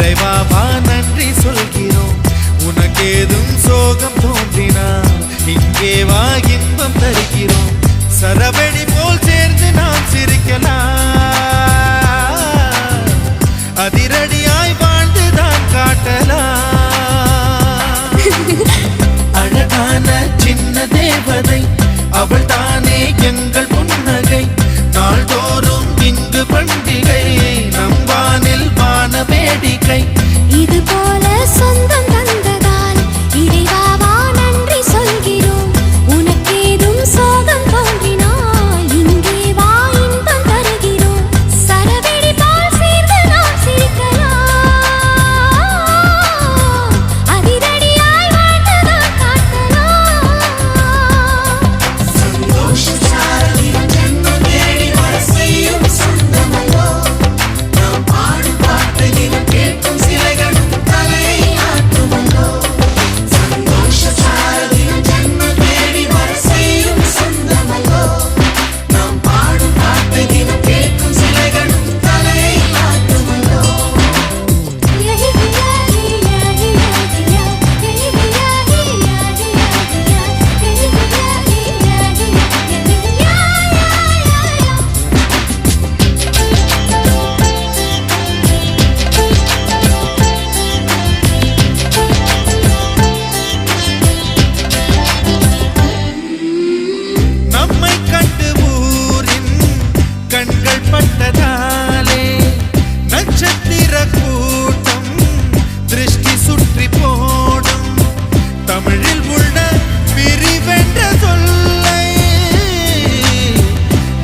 தலைவா வா நன்றி சொல்கிறோம். உனக்கேதும் சோகம் தோன்றினா இங்கே வா இன்பம் தருகிறோம். சரவெடி போல் சேர்ந்து நாம் சிரிக்கலாம், அதிரடியாய் வாழ்ந்துதான் காட்டலாம். அழகான சின்ன தேவதை அவள் தானே எங்கள் புன்னகை. நாள்தோறும் இங்கு பண்டிகை, நம் வானில் வான வேடிக்கை. இது போல சொந்தம் தந்ததால் இறைவா நன்றி சொல்கிறோம். உனக்கேதும் சோகம் தோன்றினால் இங்கே வா இன்பம் தருகிறோம். சரவெடி போல் சேர்ந்து நாம் சிரிக்கலாம், அதிரடியாய் வாழ்ந்துதான் காட்டலாம். சந்தோஷ சாரதினம் ஜென்மம் தேடி வர செய்யும் சொந்தமல்லோ. நாம் பாடும் பாட்டு தினம் கேட்கும் சிலைகளும் தலையை ஆட்டுமல்லோ. சந்தோஷ சாரதினம் ஜென்மம் தேடி வர செய்யும் சொந்தமல்லோ. நாம் பாடும் பாட்டு தினம் கேட்கும் சிலைகளும் தலையை ஆட்டுமல்லோ. நம்மை கண்டு ஊரின் கண்கள் பட்டதாலே நட்சத்திர கூட்டம் திருஷ்டி சுற்றி போடும். தமிழில் உள்ள பிரிவென்ற சொல்லை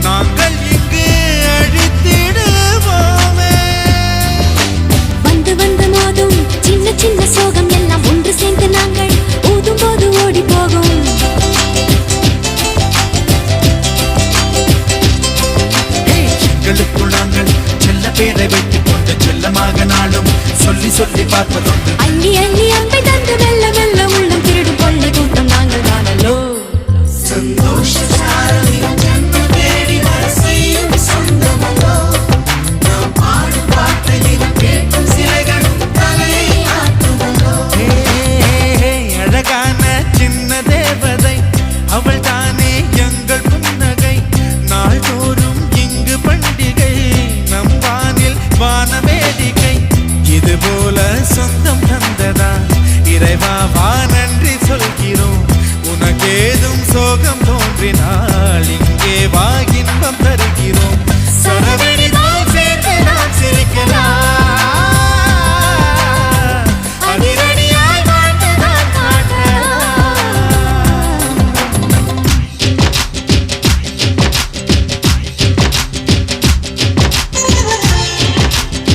நாங்கள் இங்கு அழித்திடுவோமே. வந்து வந்து மோதும் சின்ன சின்ன சோகம் எல்லாம் ஒன்று சேர்ந்து நாங்கள் ஊதும் போது ஓடி போகும். எங்களுக்குள் நாங்கள் செல்ல பேரை வைத்துக் கொண்டு செல்லமாக நாளும் சொல்லி சொல்லி பார்ப்பதொன்று.